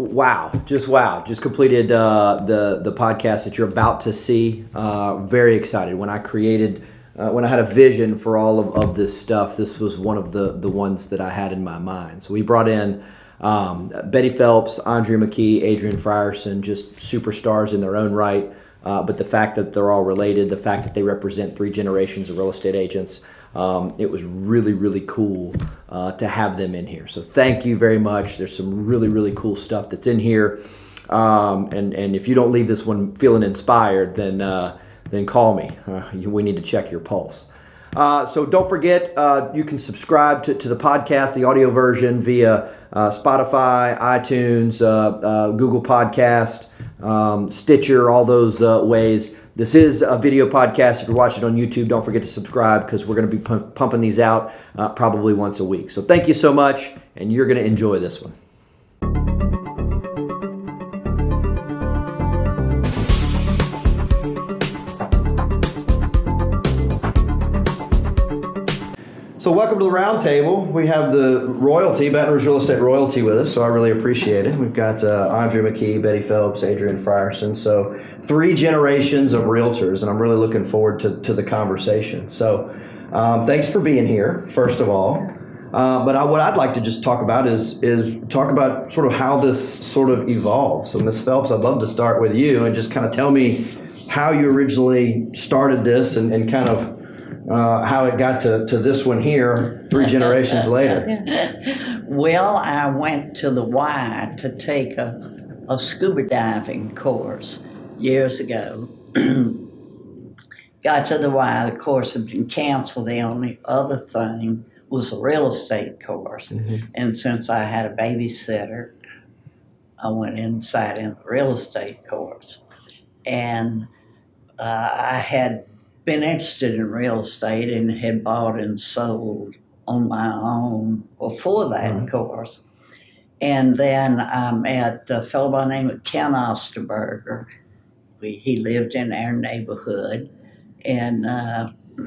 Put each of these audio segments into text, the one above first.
Wow, just completed the podcast that you're about to see. Very excited. When I had a vision for all of this stuff, this was one of the ones that I had in my mind. So we brought in Betty Phelps, Andrea McKey, Adrienne Frierson, just superstars in their own right. But the fact that they're all related, the fact that they represent 3 generations of real estate agents, it was really, really cool to have them in here. So thank you very much. There's some really, really cool stuff that's in here. And if you don't leave this one feeling inspired, then call me. We need to check your pulse. So don't forget, you can subscribe to the podcast, the audio version, via Spotify, iTunes, Google Podcast, Stitcher, all those ways. This is a video podcast. If you're watching on YouTube, don't forget to subscribe because we're going to be pumping these out probably once a week. So thank you so much, and you're going to enjoy this one. So welcome to the Roundtable. We have the royalty, Baton Rouge Real Estate royalty with us, so I really appreciate it. We've got Andrea McKey, Betty Phelps, Adrienne Frierson. So 3 generations of realtors, and I'm really looking forward to the conversation. So thanks for being here, first of all. But what I'd like to just talk about is talk about sort of how this sort of evolved. So Ms. Phelps, I'd love to start with you and just kind of tell me how you originally started this and kind of how it got to this one here 3 generations later. Well, I went to the Y to take a scuba diving course years ago. Got to the Y, the course had been canceled. The only other thing was a real estate course. Mm-hmm. And since I had a babysitter, I went inside in the real estate course. And I had been interested in real estate and had bought and sold on my own before that course. And then I met a fellow by the name of Ken Osterberger. He lived in our neighborhood, and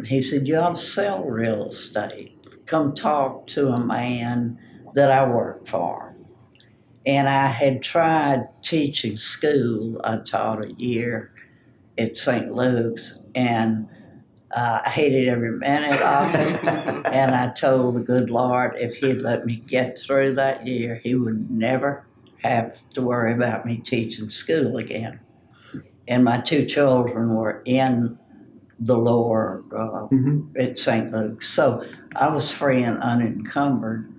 he said, "You ought to sell real estate. Come talk to a man that I work for." And I had tried teaching school. I taught a year at St. Luke's, and I hated every minute of it. And I told the good Lord if he'd let me get through that year, he would never have to worry about me teaching school again. And my 2 children were in the lower at St. Luke's. So I was free and unencumbered.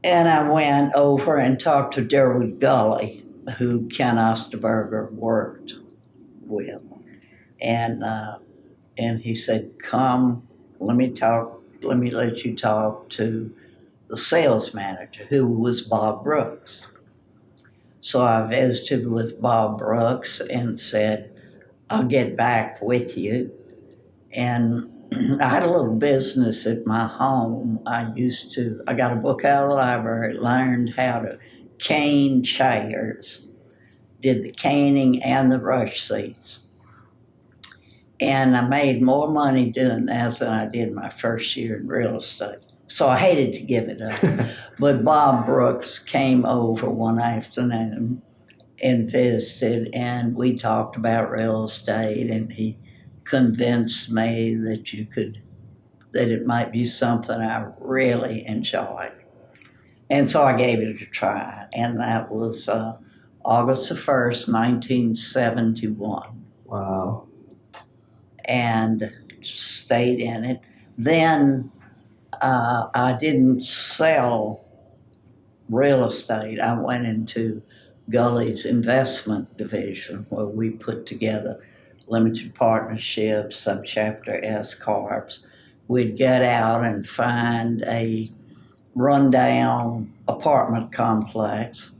And I went over and talked to Derwood Gully, who Ken Osterberger worked with. And he said, "Come, let me let you talk to the sales manager," who was Bob Brooks. So I visited with Bob Brooks and said, "I'll get back with you." And I had a little business at my home. I got a book out of the library, learned how to cane chairs, did the caning and the rush seats. And I made more money doing that than I did my first year in real estate. So I hated to give it up. But Bob Brooks came over one afternoon and visited, and we talked about real estate, and he convinced me that it might be something I really enjoyed. And so I gave it a try, and that was August the 1st, 1971. Wow. And stayed in it. Then I didn't sell real estate. I went into Gully's investment division, where we put together limited partnerships, subchapter S corps. We'd get out and find a rundown apartment complex.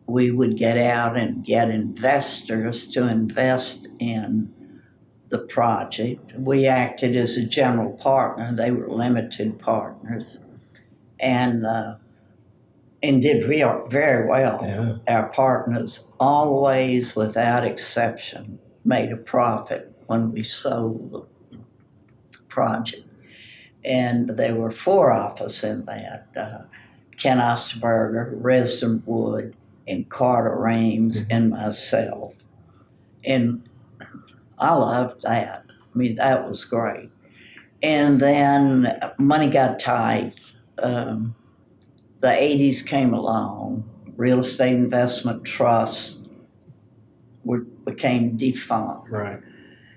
We would get out and get investors to invest in the project. We acted as a general partner. They were limited partners, and did very well. Yeah. Our partners always, without exception, made a profit when we sold the project. And there were 4 of us in that. Ken Osterberger, Resden Wood, and Carter Rames and myself. And I loved that. I mean, that was great. And then money got tight. The 80s came along. Real estate investment trusts became defunct. Right.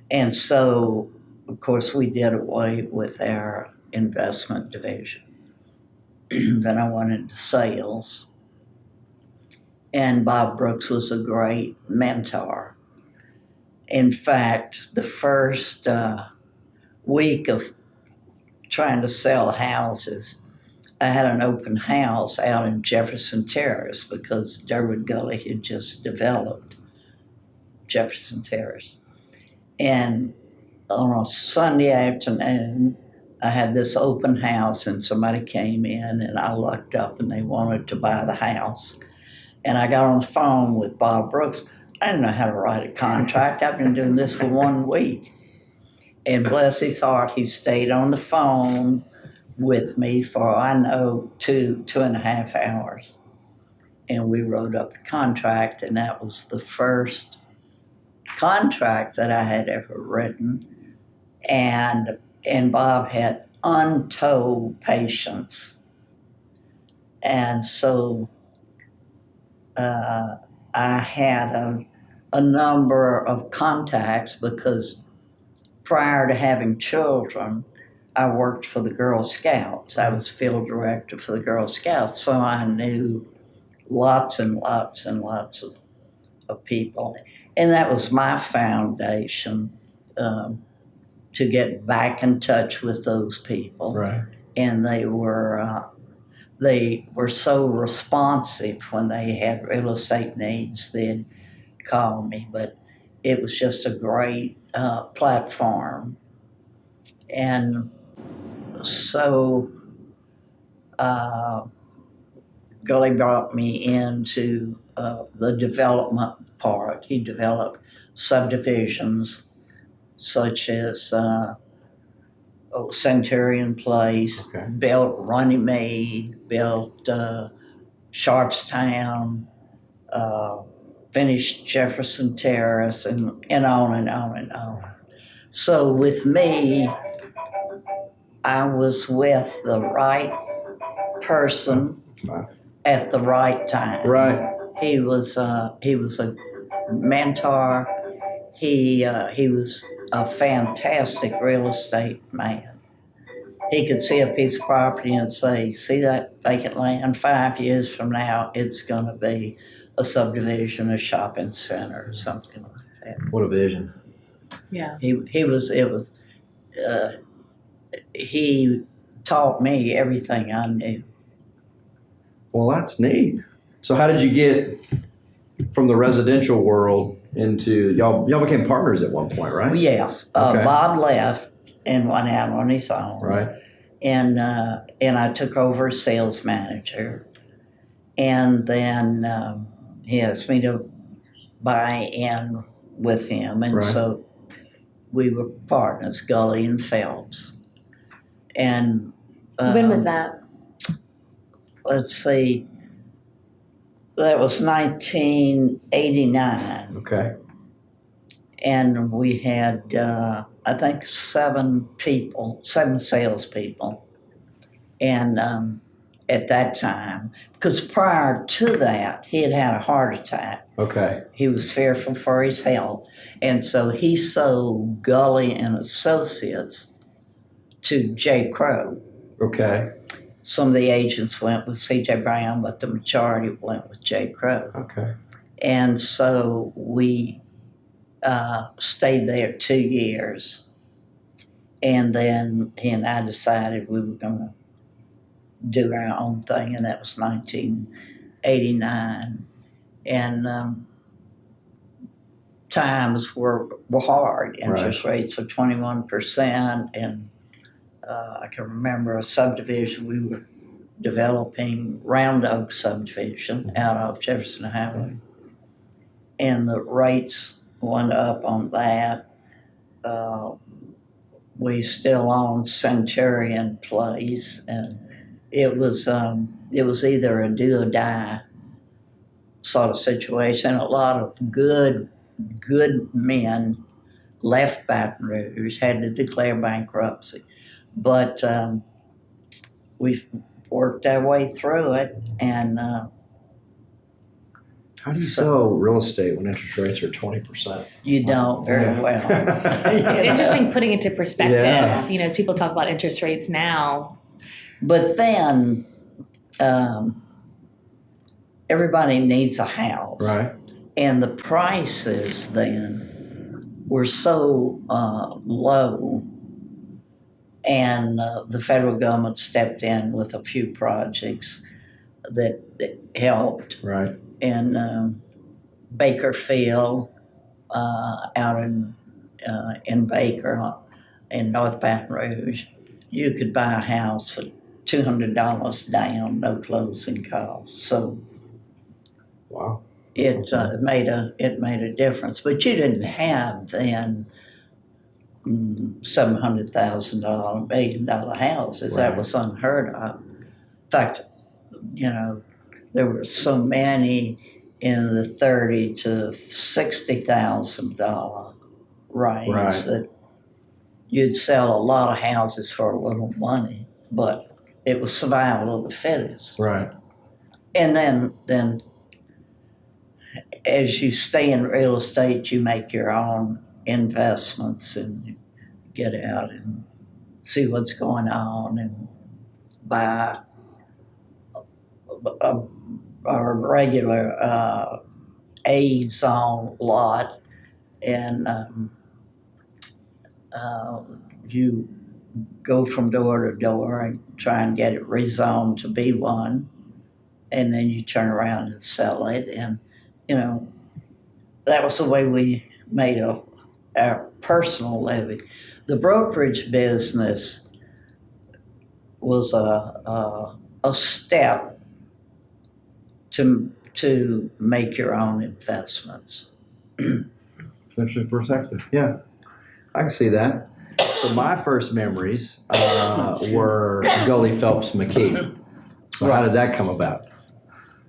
And so, of course, we did away with our investment division. Then I went into sales. And Bob Brooks was a great mentor. In fact, the first week of trying to sell houses, I had an open house out in Jefferson Terrace because Durwood Gully had just developed Jefferson Terrace. And on a Sunday afternoon, I had this open house and somebody came in and I looked up and they wanted to buy the house. And I got on the phone with Bob Brooks. I didn't know how to write a contract. I've been doing this for 1 week. And bless his heart, he stayed on the phone with me for, I know, 2.5 hours. And we wrote up the contract, and that was the first contract that I had ever written. And Bob had untold patience. And so I had a number of contacts because prior to having children, I worked for the Girl Scouts. I was field director for the Girl Scouts, so I knew lots and lots and lots of people. And that was my foundation to get back in touch with those people. Right. And they were so responsive when they had real estate needs. They'd call me, but it was just a great platform. And so Gully brought me into the development part. He developed subdivisions such as Centurion Place, Okay. built Runnymede, built Sharpstown, finished Jefferson Terrace, and on and on and on. So with me, I was with the right person at the right time. Right. He was a mentor. He was a fantastic real estate man. He could see a piece of property and say, "See that vacant land? 5 years from now, it's going to be a subdivision, a shopping center, or something like that." What a vision. Yeah. He taught me everything I knew. Well, that's neat. So how did you get from the residential world into, y'all became partners at one point, right? Yes. Okay. Bob left and went out on his own. Right. And I took over as sales manager. And then he asked me to buy in with him. And Right. so we were partners, Gully and Phelps. And When was that? let's see, that was 1989. Okay. And we had, I think, 7 salespeople. And at that time, because prior to that, he had had a heart attack. Okay. He was fearful for his health. And so he sold Gully and Associates to J. Crow. Okay. Some of the agents went with C.J. Brown, but the majority went with J. Crow. Okay. And so we stayed there 2 years. And then he and I decided we were going to do our own thing, and that was 1989. And times were hard. Interest rates were 21%, and I can remember a subdivision we were developing, Round Oak subdivision out of Jefferson Highway, and the rates went up on that. We still own Centurion Place, and it was either a do or die sort of situation. A lot of good men left Baton Rouge, had to declare bankruptcy. But we worked our way through it, and How do you sell real estate when interest rates are 20%? you don't very well. It's interesting putting into perspective, Yeah. as people talk about interest rates now. But then everybody needs a house. Right. And the prices then were so low, and the federal government stepped in with a few projects that helped. Right. In Bakerfield, out in Baker, in North Baton Rouge, you could buy a house for $200 down, no closing costs. So Wow. it made a difference. But you didn't have then $700,000, $1 million houses. Right. That was unheard of. In fact, there were so many in the $30,000 to $60,000 range Right. that you'd sell a lot of houses for a little money, but it was survival of the fittest. Right. And then as you stay in real estate, you make your own investments and get out and see what's going on and buy a regular A-zone lot, and you go from door to door and try and get it rezoned to be one, and then you turn around and sell it. And that was the way we made our personal living. The brokerage business was a step to make your own investments. It's interesting perspective. Yeah, I can see that. So my first memories were Gully Phelps McKey. So how did that come about?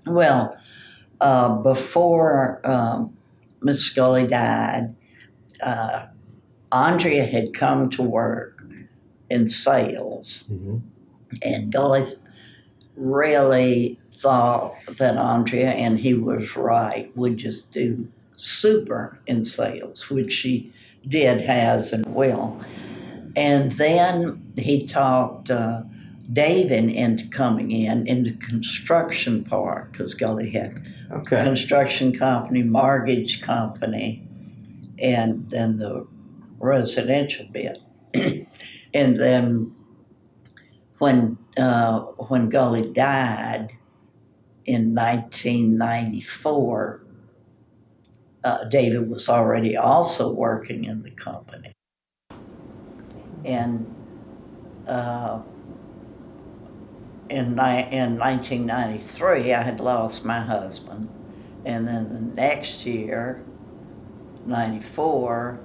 Well, before Miss Scully died, Andrea had come to work in sales, Mm-hmm. and Gully really thought that Andrea, and he was right, would just do super in sales, which she did, has, and will. And then he talked David into coming into construction part, because Gully had Okay. construction company, mortgage company, and then the residential bit. And then when Gully died in 1994, David was already also working in the company. And in 1993, I had lost my husband. And then the next year, 94,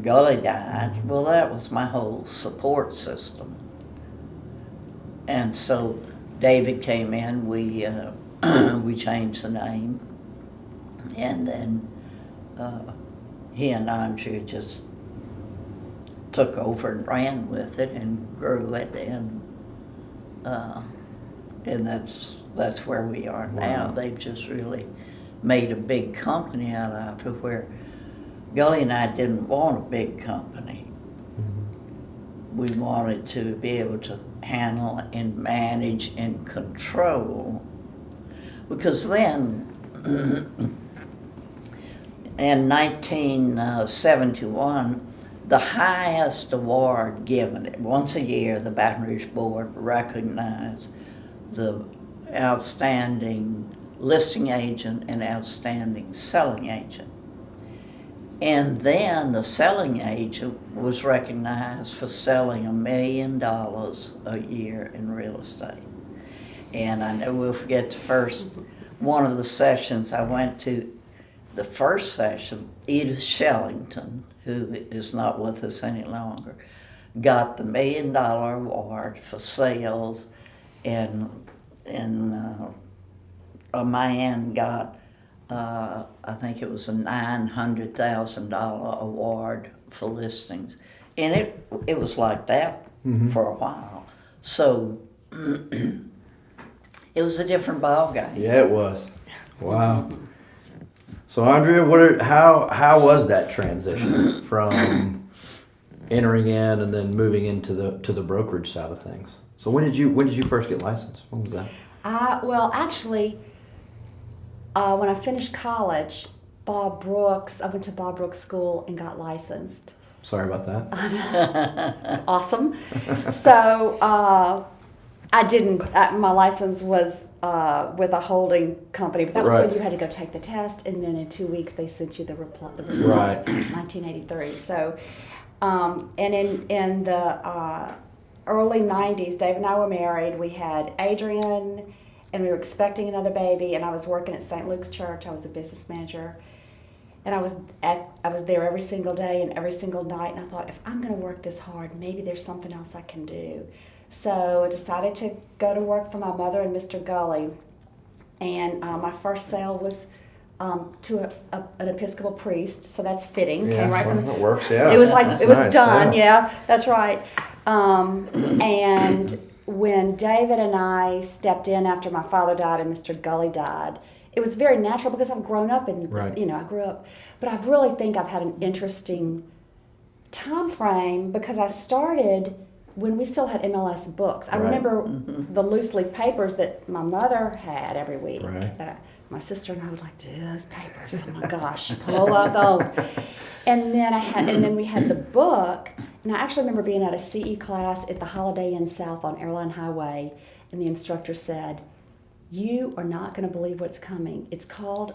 Gully died. Well, that was my whole support system. And so David came in, we changed the name, and then he and Andrea just took over and ran with it and grew it, and that's where we are now. Wow. They've just really made a big company out of it, where Gully and I didn't want a big company. We wanted to be able to handle and manage and control, because then in 1971, the highest award given, once a year, the Baton Rouge Board recognized the outstanding listing agent and outstanding selling agent. And then the selling agent was recognized for selling $1 million a year in real estate. And I never will forget one of the sessions I went to, the first session, Edith Shellington, who is not with us any longer, got the $1 million award for sales in a man got, I think it was a $900,000 award for listings. And it was like that for a while. So it was a different ballgame. Yeah, it was. Wow. So Andrea, how was that transition from entering in and then moving into the brokerage side of things? So when did you first get licensed? When was that? Well, actually, when I finished college, I went to Bob Brooks School and got licensed. Sorry about that. It's awesome. So I didn't. My license was with a holding company, but that was Right. when you had to go take the test, and then in 2 weeks they sent you the results. Right. 1983. So, and in the early 90s, Dave and I were married. We had Adrienne, and we were expecting another baby. And I was working at St. Luke's Church. I was a business manager. And I was there every single day and every single night, and I thought, if I'm going to work this hard, maybe there's something else I can do. So I decided to go to work for my mother and Mr. Gully, and my first sale was to an Episcopal priest, so that's fitting. Yeah, Came right from it works. Yeah, it was like That's it was nice, done. Yeah, that's right. And when David and I stepped in after my father died and Mr. Gully died, it was very natural because I've grown up and Right. I grew up, but I really think I've had an interesting time frame because I started when we still had MLS books. I Right. remember the loose leaf papers that my mother had every week. Right. My sister and I would like, do those papers. Oh my gosh, pull out those. And then we had the book, and I actually remember being at a CE class at the Holiday Inn South on Airline Highway, and the instructor said, "You are not going to believe what's coming. It's called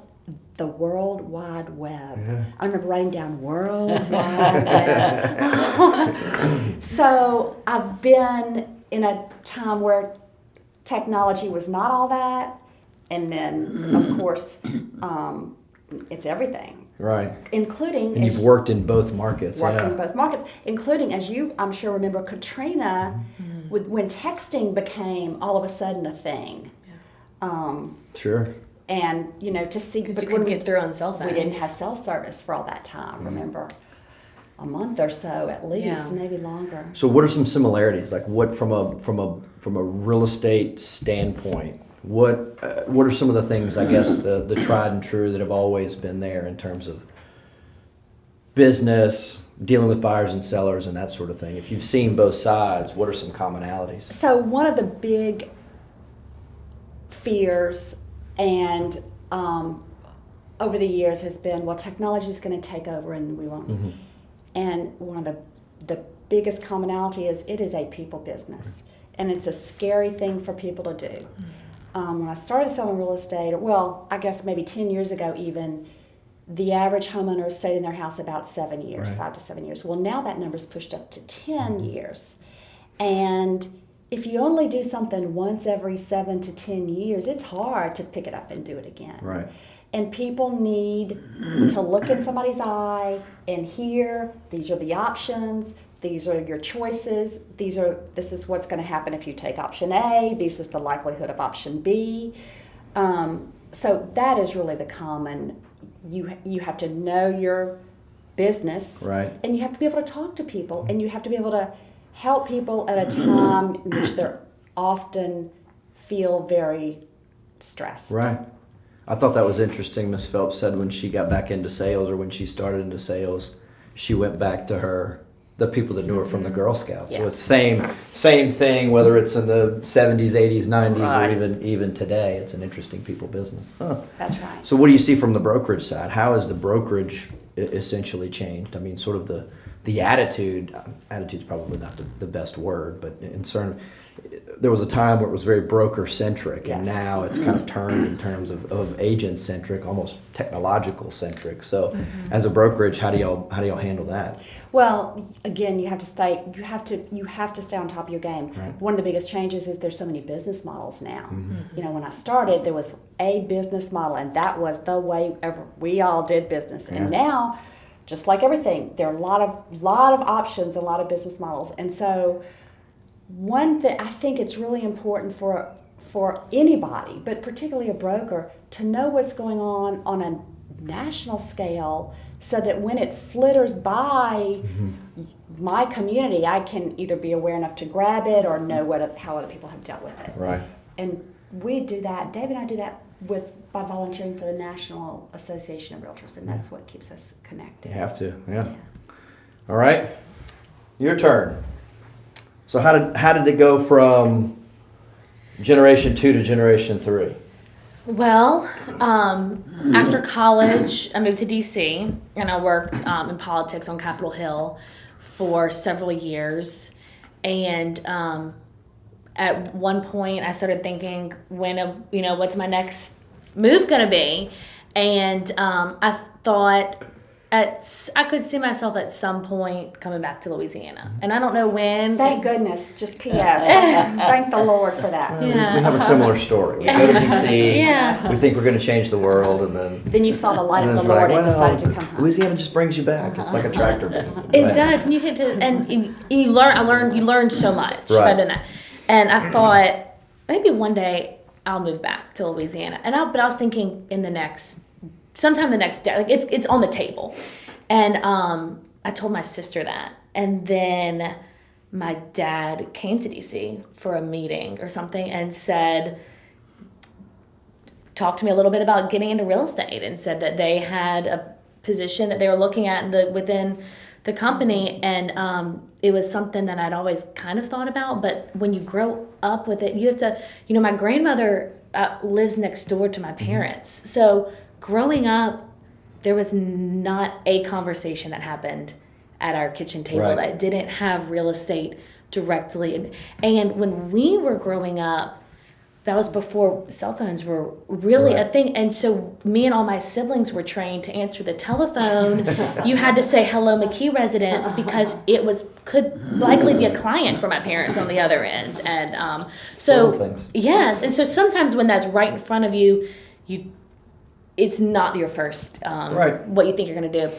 the World Wide Web." Yeah. I remember writing down World Wide Web. So I've been in a time where technology was not all that, and then of course it's everything. Right. Including, And you've worked in both markets. worked Yeah. in both markets, including, as you I'm sure remember, Katrina, when texting became all of a sudden a thing. Sure. And to see, Because but you when couldn't get through on cell phones. we didn't have cell service for all that time. Remember, a month or so at least, Yeah. maybe longer. So what are some similarities? Like what from a real estate standpoint? What are some of the things, I guess, the tried and true that have always been there in terms of business, dealing with buyers and sellers and that sort of thing? If you've seen both sides, what are some commonalities? So one of the big fears and over the years has been, well, technology is going to take over and we won't. Mm-hmm. And one of the biggest commonality is it is a people business, and it's a scary thing for people to do. When I started selling real estate, well, I guess maybe 10 years ago even, the average homeowner stayed in their house about 7 years, Right. 5 to 7 years. Well, now that number's pushed up to 10 years. And if you only do something once every 7 to 10 years, it's hard to pick it up and do it again. Right. And people need to look in somebody's eye and hear, these are the options, these are your choices, this is what's going to happen if you take option A, this is the likelihood of option B. So that is really the common, you have to know your business, Right. and you have to be able to talk to people, and you have to be able to help people at a time in which they're often feel very stressed. Right. I thought that was interesting. Miss Phelps said when she got back into sales, or when she started into sales, she went back to the people that knew her from the Girl Scouts. So Yeah. it's same thing, whether it's in the 70s, 80s, 90s, Right. or even today. It's an interesting people business. Huh. That's right. So what do you see from the brokerage side? How has the brokerage essentially changed? I mean, sort of the attitude's probably not the best word, but there was a time where it was very broker centric, and Yes. now it's kind of turned in terms of agent centric, almost technological centric. So as a brokerage, how do y'all handle that? Well, again, you have to stay on top of your game. Right. One of the biggest changes is there's so many business models now. When I started, there was a business model, and that was the way we all did business. And Yeah. now, just like everything, there are a lot of options, a lot of business models. And so one thing I think it's really important for for anybody, but particularly a broker, to know what's going on a national scale, so that when it flitters by my community, I can either be aware enough to grab it or know how other people have dealt with it. Right. And we do that. Dave and I do that by volunteering for the National Association of Realtors, and that's what keeps us connected. You have to, yeah. All right, your turn. So how did it go from generation 2 to generation 3? Well, after college, I moved to DC, and I worked in politics on Capitol Hill for several years. And at one point, I started thinking, what's my next move going to be? And I thought I could see myself at some point coming back to Louisiana, and I don't know when. Thank goodness. Just P.S. Thank the Lord for that. Yeah. We have a similar story. We go to DC. Yeah. We think we're going to change the world, and then You saw the light of the it's Lord like, and decided to come home. Louisiana just brings you back. It's like a tractor beam. It Right. does, and you get to, and you learn. You learn so much by Right. doing that. And I thought maybe one day I'll move back to Louisiana. But I was thinking sometime the next day, like it's on the table. And I told my sister that, and then my dad came to DC for a meeting or something and talked to me a little bit about getting into real estate, and said that they had a position that they were looking at within the company, and it was something that I'd always kind of thought about. But when you grow up with it, you have to, my grandmother lives next door to my parents. So growing up, there was not a conversation that happened at our kitchen table Right. that didn't have real estate directly. And when we were growing up, that was before cell phones were really a Right. thing. And so me and all my siblings were trained to answer the telephone. You had to say, "Hello, McKey residence," because could likely be a client for my parents on the other end. And Little things. yes. And so sometimes when that's right in front of you, it's not your first, Right. what you think you're going to do.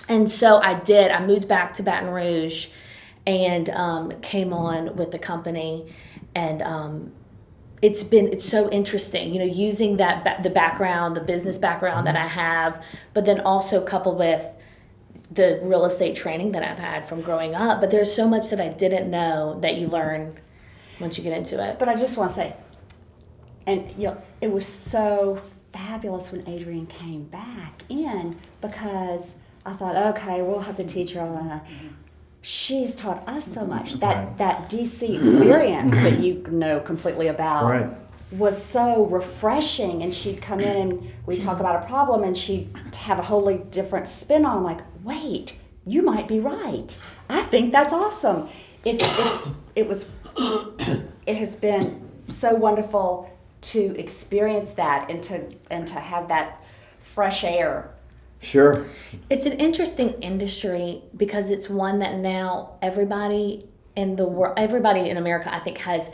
And so I did. I moved back to Baton Rouge and came on with the company. And it's so interesting, using the background, the business background that I have, but then also coupled with the real estate training that I've had from growing up. But there's so much that I didn't know that you learn once you get into it. But I just want to say, it was so fabulous when Adrienne came back in, because I thought, okay, we'll have to teach her all that. She's taught us so much. That DC experience that you know completely about Right. was so refreshing. And she'd come in and we'd talk about a problem, and she'd have a wholly different spin on it. I'm like, wait, you might be right. I think that's awesome. It has been so wonderful to experience that and to have that fresh air. Sure. It's an interesting industry because it's one that now everybody in the world, everybody in America, I think, has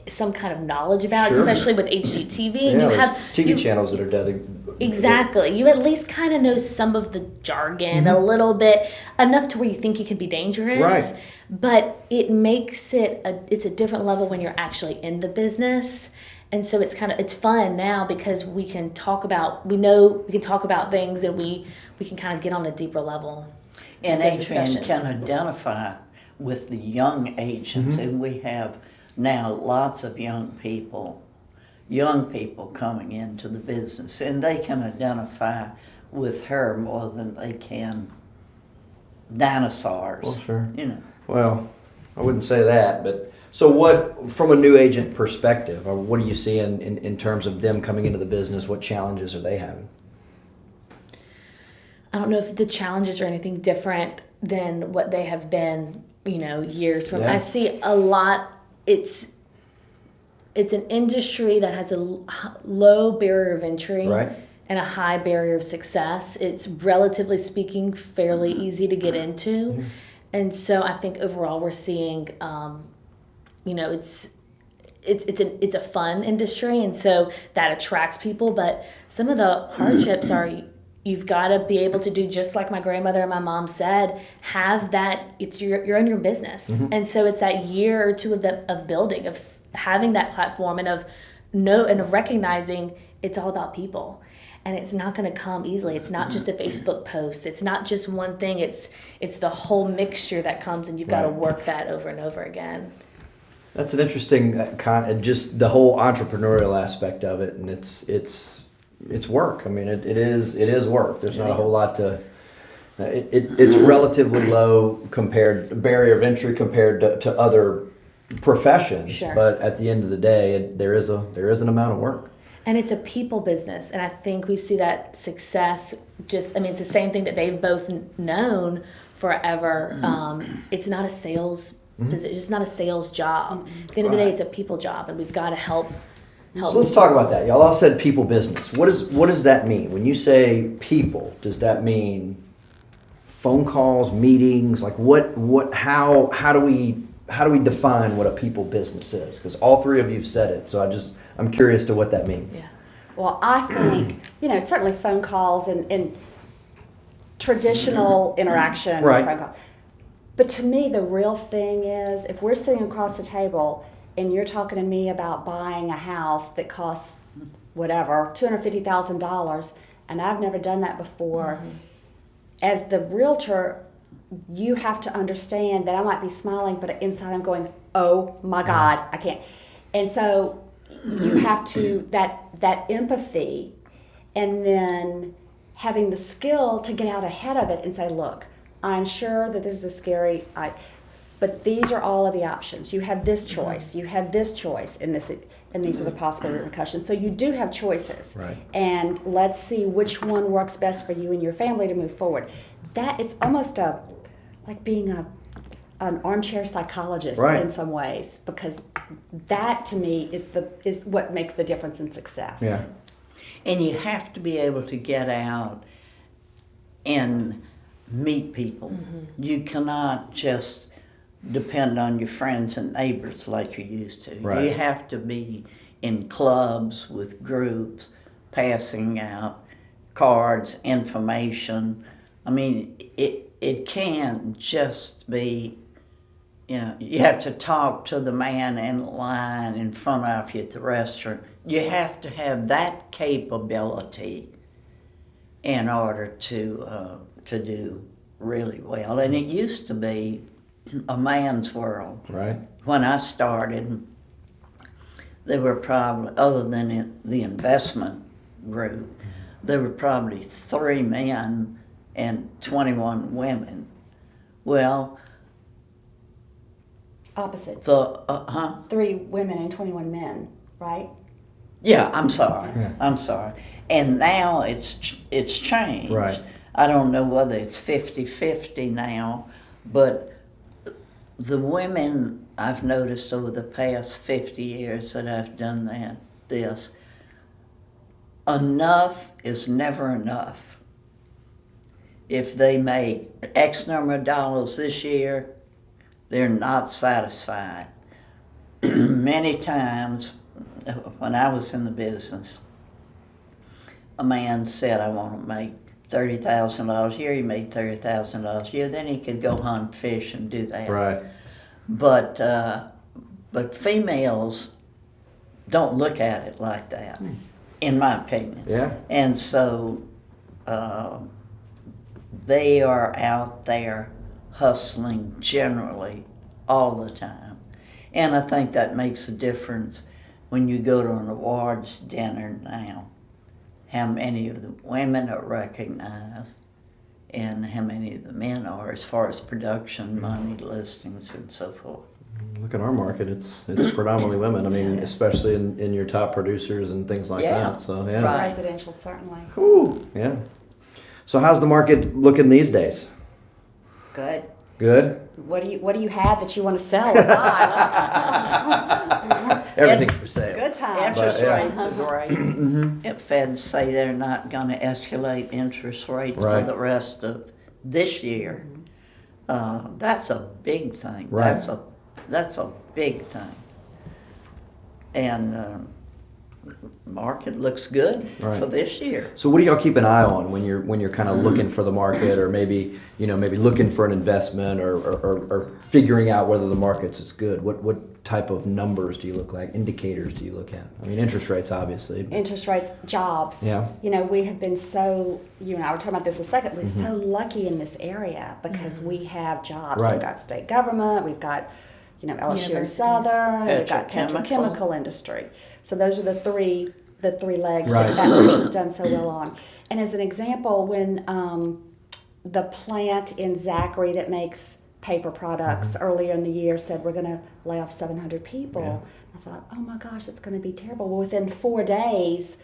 some kind of knowledge about, Sure. especially with HGTV. Yeah, And you there's have TV channels that are dead. Exactly. You at least kind of know some of the jargon a little bit, enough to where you think you can be dangerous. Right. But it makes it's a different level when you're actually in the business. And so it's fun now because we can talk about things, and we can kind of get on a deeper level. And with those Adrienne discussions. can identify with the young agents, and we have now lots of young people coming into the business, and they can identify with her more than they can dinosaurs. Well, sure. Well, I wouldn't say that, but so what, from a new agent perspective, or what do you see in terms of them coming into the business? What challenges are they having? I don't know if the challenges are anything different than what they have been, years from. Yeah. I see a lot. It's an industry that has a low barrier of entry, Right. and a high barrier of success. It's relatively speaking fairly easy to get into. Mm-hmm. And so I think overall we're seeing, it's a fun industry, and so that attracts people. But some of the hardships are you've got to be able to do just like my grandmother and my mom said. Have that you're in your business, and so it's that year or two of building of having that platform and of recognizing it's all about people. And it's not going to come easily. It's not just a Facebook post. It's not just one thing. It's the whole mixture that comes, and you've got to work that over and over again. That's an interesting just the whole entrepreneurial aspect of it, and it's work. I mean, it is work. There's not a whole lot to. It's relatively low barrier of entry compared to other professions. Sure. But at the end of the day, there is an amount of work. And it's a people business, and I think we see that success. It's the same thing that they've both known forever. It's not a sales position. It's not a sales job. At the end of the day, it's a people job, and we've got to help. So let's talk about that. Y'all all said people business. What does that mean? When you say people, does that mean phone calls, meetings? Like how do we define what a people business is? Because all three of you have said it. So I'm curious to what that means. Yeah. Well, I think, certainly phone calls and traditional interaction. Right. Phone call. But to me, the real thing is if we're sitting across the table and you're talking to me about buying a house that costs whatever, $250,000, and I've never done that before, as the realtor, you have to understand that I might be smiling, but inside I'm going, oh my God, I can't. And so you have to, that empathy, and then having the skill to get out ahead of it and say, look, I'm sure that this is but these are all of the options. You have this choice, you have this choice, and these are the possible repercussions. So you do have choices. Right. And let's see which one works best for you and your family to move forward. That it's almost like being an armchair psychologist in some ways, because that to me is what makes the difference in success. Yeah. And you have to be able to get out and meet people. You cannot just depend on your friends and neighbors like you used to. Right. You have to be in clubs with groups, passing out cards, information. I mean, it can't just be, you have to talk to the man in line in front of you at the restaurant. You have to have that capability in order to do really well. And it used to be a man's world. Right. When I started, there were probably, other than the investment group, there were probably 3 men and 21 women. Well, Opposite. 3 women and 21 men, right? Yeah, I'm sorry. Yeah. I'm sorry. And now it's changed. Right. I don't know whether it's 50-50 now, but the women I've noticed over the past 50 years that I've done this, enough is never enough. If they make X number of dollars this year, they're not satisfied. Many times when I was in the business, a man said, I want to make $30,000 a year. He made $30,000 a year. Then he could go hunt, fish, and do that. Right. But females don't look at it like that, in my opinion. Yeah. And so they are out there hustling generally all the time. And I think that makes a difference when you go to an awards dinner now, how many of the women are recognized and how many of the men are as far as production, money, listings, and so forth. Look at our market; it's predominantly women. I mean, especially in your top producers and things like that. So yeah, Right. Residential, certainly. Whew, yeah. So how's the market looking these days? Good. Good. What do you have that you want to sell? Buy? Everything for sale. Good time. Interest But, yeah. rates are great. If Feds say they're not going to escalate interest rates Right. for the rest of this year, that's a big thing. Right. That's a big thing. And market looks good Right. for this year. So what do y'all keep an eye on when you're kind of looking for the market, or maybe looking for an investment, or figuring out whether the market's is good? What type of numbers do you look like? Indicators do you look at? I mean, interest rates, obviously. Interest rates, jobs. Yeah. We have been so, you and I were talking about this a second, we're so lucky in this area because we have jobs. Right. We've got state government, we've got, LSU and Universities. Southern, we've got Petrochemical. petrochemical industry. So those are the three legs Right. that Baton Rouge has done so well on. And as an example, when the plant in Zachary that makes paper products earlier in the year said we're going to lay off 700 people, Yeah. I thought, oh my gosh, it's going to be terrible. Well, within 4 days,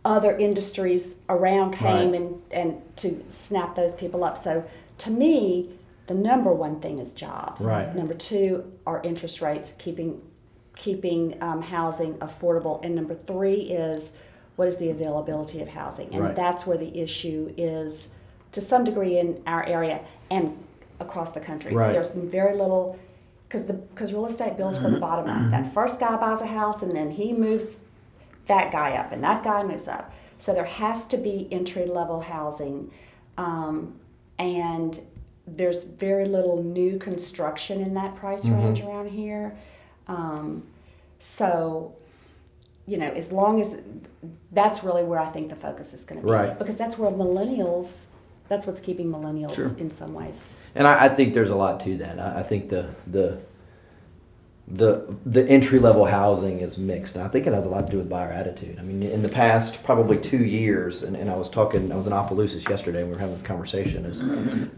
other industries around came Right. and to snap those people up. So to me, the number one thing is jobs. Right. Number two are interest rates, keeping housing affordable, and number three is what is the availability of housing, and Right. that's where the issue is to some degree in our area and across the country. Right. There's very little because real estate builds from the bottom up. That first guy buys a house and then he moves that guy up and that guy moves up. So there has to be entry level housing, and there's very little new construction in that price range around here. So, as long as that's really where I think the focus is going to be, Right. because that's where millennials. That's what's keeping millennials Sure. in some ways. And I think there's a lot to that. I think the entry level housing is mixed, and I think it has a lot to do with buyer attitude. I mean, in the past probably 2 years, and I was in Opelousas yesterday, and we were having this conversation.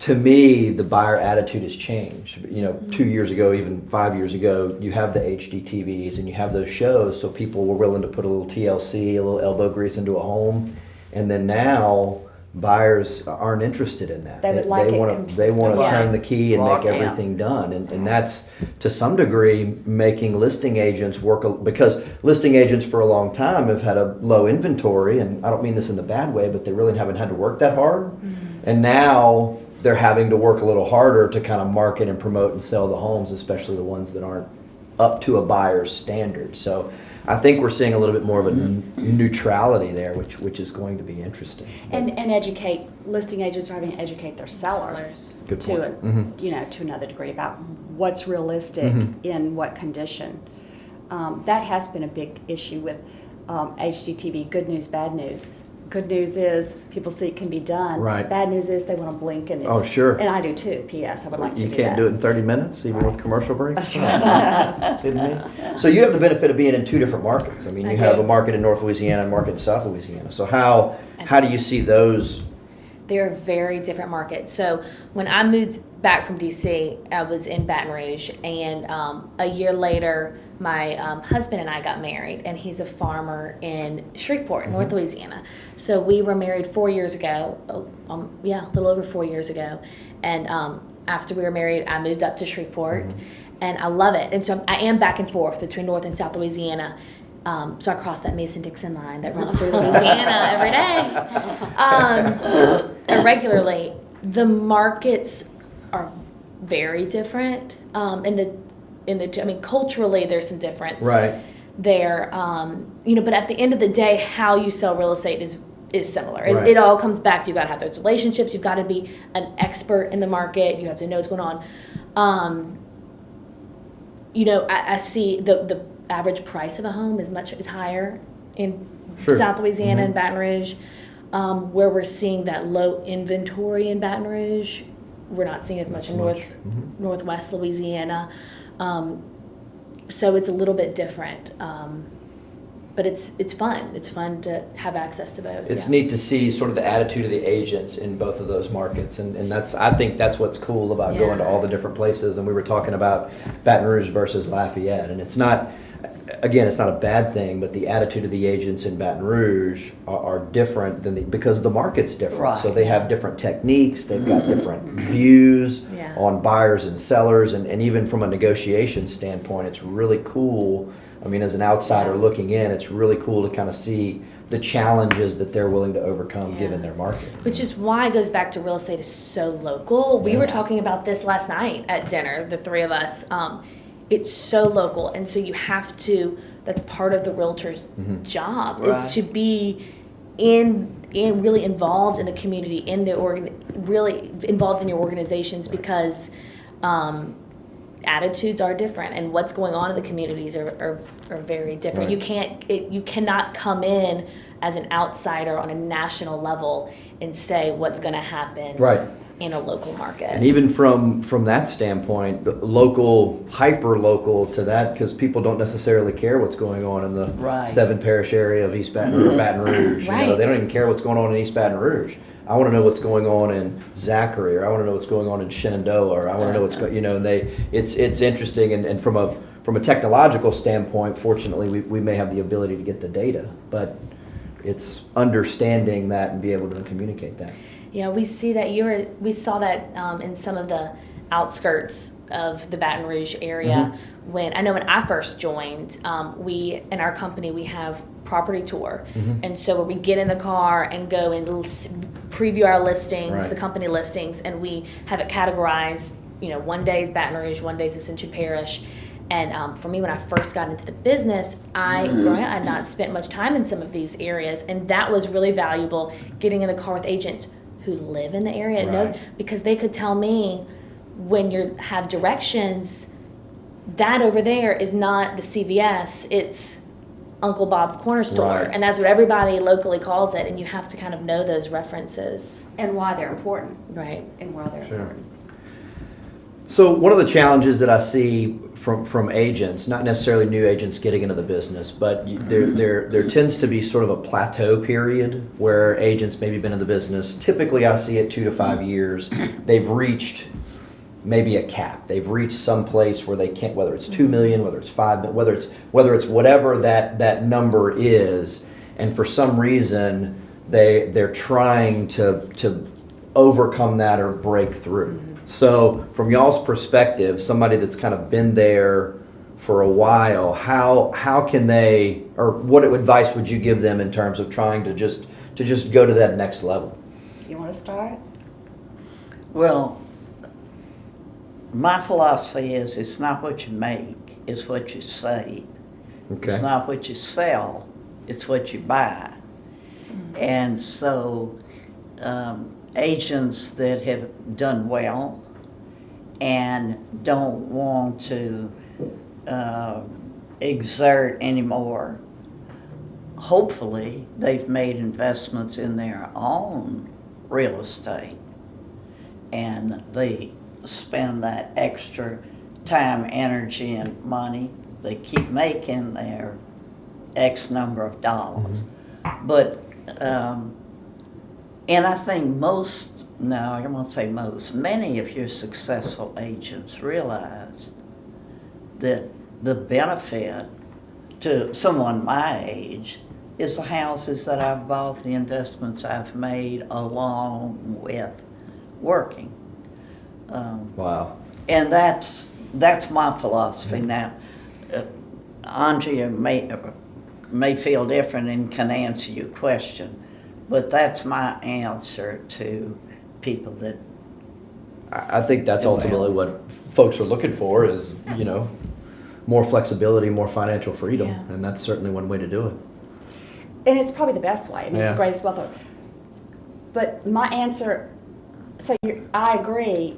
To me, the buyer attitude has changed. 2 years ago, even 5 years ago, you have the HD TVs and you have those shows, so people were willing to put a little TLC, a little elbow grease into a home, and then now buyers aren't interested in that. They would like it want to Yeah. turn the key and Walk make out. everything done, and that's to some degree making listing agents work because listing agents for a long time have had a low inventory, and I don't mean this in a bad way, but they really haven't had to work that hard, and now they're having to work a little harder to kind of market and promote and sell the homes, especially the ones that aren't up to a buyer's standard. So I think we're seeing a little bit more of a neutrality there, which is going to be interesting. And educate listing agents are having to educate their sellers. Good to point. to another degree about what's realistic in what condition. That has been a big issue with HGTV. Good news, bad news. Good news is people see it can be done. Right. Bad news is they want to blink and it's, Oh, sure. And I do too. P.S. I would like to You do can't that. do it in 30 minutes, even with commercial breaks. That's Kidding me? So you have the benefit of being in 2 different markets. I mean, I you have do. a market in North Louisiana and a market in South Louisiana. So how do you see those? They're very different markets. So when I moved back from DC, I was in Baton Rouge, and a year later, my husband and I got married, and he's a farmer in Shreveport, North Louisiana. So we were married 4 years ago, a little over 4 years ago, and after we were married, I moved up to Shreveport, and I love it. And so I am back and forth between North and South Louisiana. So I cross that Mason-Dixon line that runs through Louisiana every day, regularly. The markets are very different. Culturally, there's some difference Right. there. But at the end of the day, how you sell real estate is similar. Right. It all comes back to, you got to have those relationships. You've got to be an expert in the market. You have to know what's going on. I see the average price of a home is higher in Sure. South Louisiana and Baton Rouge, where we're seeing that low inventory in Baton Rouge. We're not seeing as much in Northwest Louisiana. So it's a little bit different. But it's fun. It's fun to have access to both. It's neat to see sort of the attitude of the agents in both of those markets, and I think that's what's cool about going to all the different places. And we were talking about Baton Rouge versus Lafayette, and it's not a bad thing, but the attitude of the agents in Baton Rouge are different because the market's different. Right. So they have different techniques, they've got different views Yeah. on buyers and sellers, and even from a negotiation standpoint, it's really cool. I mean, as an outsider looking in, it's really cool to kind of see the challenges that they're willing to overcome given their market. Which is why it goes back to real estate is so local. We were talking about this last night at dinner, the three of us. It's so local, and so you have to that's part of the realtor's job Right. is to be in really involved in the community, in the really involved in your organizations, because attitudes are different and what's going on in the communities are very different. Right. You cannot come in as an outsider on a national level and say what's going to happen Right. in a local market. And even from that standpoint, local, hyper local to that, because people don't necessarily care what's going on in the Right. 7 parish area of East Baton Rouge. Baton Rouge. You know, Right. they don't even care what's going on in East Baton Rouge. I want to know what's going on in Zachary, or I want to know what's going on in Shenandoah, or I want to know what's you know. And it's interesting, and from a technological standpoint, fortunately, we may have the ability to get the data, but it's understanding that and be able to communicate that. Yeah, we see that we saw that in some of the outskirts of the Baton Rouge area. When I first joined, we in our company we have property tour, and so where we get in the car and go and preview our listings, Right. the company listings, and we have it categorized. You know, one day is Baton Rouge, one day is Ascension Parish. And for me, when I first got into the business, I had not spent much time in some of these areas, and that was really valuable. Getting in the car with agents who live in the area, Right. because they could tell me when you have directions, that over there is not the CVS, it's Uncle Bob's Corner Store, Right. and that's what everybody locally calls it, and you have to kind of know those references. And why they're important. Right. And why they're Sure. important. So one of the challenges that I see from agents, not necessarily new agents getting into the business, but there tends to be sort of a plateau period where agents maybe been in the business. Typically, I see it 2 to 5 years. They've reached maybe a cap. They've reached some place where they can't, whether it's 2 million, whether it's 5 million, whether it's whatever that number is, and for some reason they're trying to overcome that or break through. So from y'all's perspective, somebody that's kind of been there for a while, how can they, or what advice would you give them in terms of trying to just go to that next level? Do you want to start? Well, my philosophy is it's not what you make, it's what you save. Okay. It's not what you sell, it's what you buy. And so agents that have done well and don't want to exert anymore, hopefully they've made investments in their own real estate and they spend that extra time, energy, and money. They keep making their X number of dollars. But and I think I won't say most, many of your successful agents realize that the benefit to someone my age is the houses that I've bought, the investments I've made along with working. Wow. And that's my philosophy. Now, Andrea may feel different and can answer your question, but that's my answer to people that. I think that's ultimately what folks are looking for is, more flexibility, more financial freedom, Yeah. and that's certainly one way to do it. And it's probably the best way. I mean, it's Yeah. the greatest wealth. But my answer, I agree,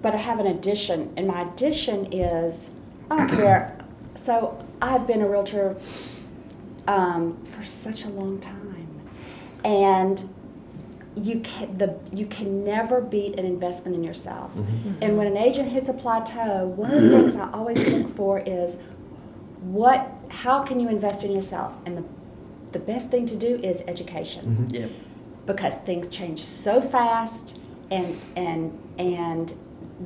but I have an addition, and my addition is, I don't care. So I've been a realtor for such a long time, and you can never beat an investment in yourself. And when an agent hits a plateau, one of the things I always look for is how can you invest in yourself? And the best thing to do is education, Yeah. because things change so fast, and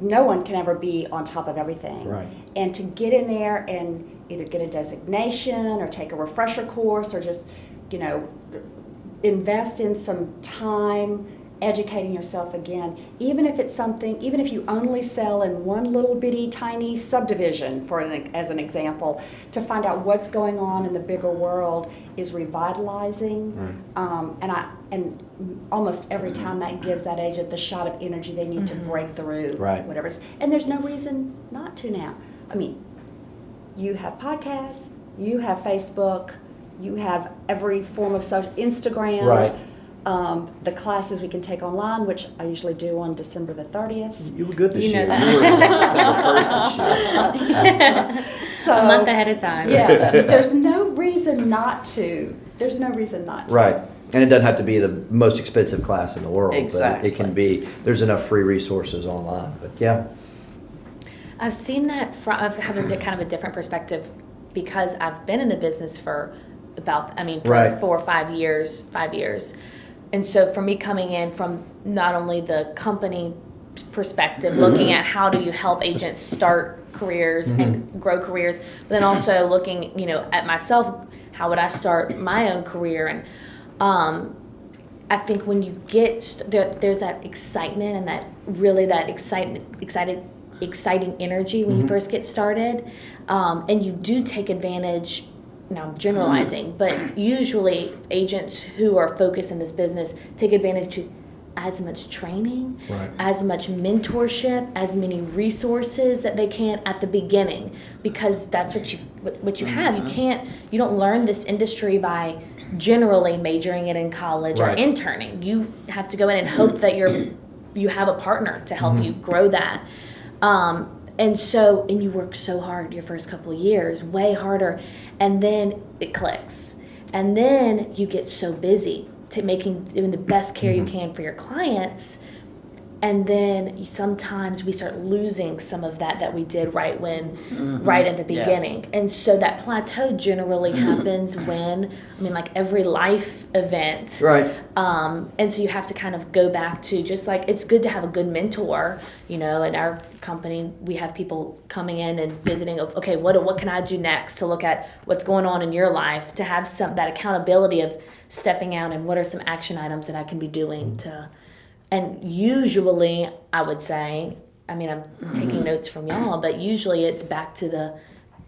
no one can ever be on top of everything. Right. And to get in there and either get a designation or take a refresher course or just, invest in some time educating yourself again, even if you only sell in one little bitty tiny subdivision as an example, to find out what's going on in the bigger world is revitalizing. Right. And almost every time that gives that agent the shot of energy they need to break through Right. whatever it is. And there's no reason not to now. I mean, you have podcasts, You have Facebook. You have every form of social, Instagram. Right. The classes we can take online, which I usually do on December the 30th. You were good this You know year. that. You were December 1st this year. So, A month ahead of time. Yeah, there's no reason not to. There's no reason not to. Right. And it doesn't have to be the most expensive class in the world, Exactly. but it can be, there's enough free resources online. But yeah. I've seen that from, I've had a kind of a different perspective because I've been in the business for for Right. 4 or 5 years, 5 years. And so for me coming in from not only the company perspective, looking at how do you help agents start careers and grow careers, but then also looking, at myself, how would I start my own career? And I think when you get there's that excitement and that exciting energy when you first get started, and you do take advantage. Now I'm generalizing, but usually agents who are focused in this business take advantage to as much training, Right. as much mentorship, as many resources that they can at the beginning, because that's what you have. You don't learn this industry by generally majoring it in college Right. or interning. You have to go in and hope that you have a partner to help you grow that. And you work so hard your first couple of years, way harder, and then it clicks. And then you get so busy doing the best care you can for your clients. And then sometimes we start losing some of that we did right at the beginning. And so that plateau generally happens when, every life event. Right. And so you have to kind of go back to just like, it's good to have a good mentor, in our company, we have people coming in and visiting of, okay, what can I do next to look at what's going on in your life, to have that accountability of stepping out and what are some action items that I can be doing to. And usually, I would say, I'm taking notes from y'all, but usually it's back to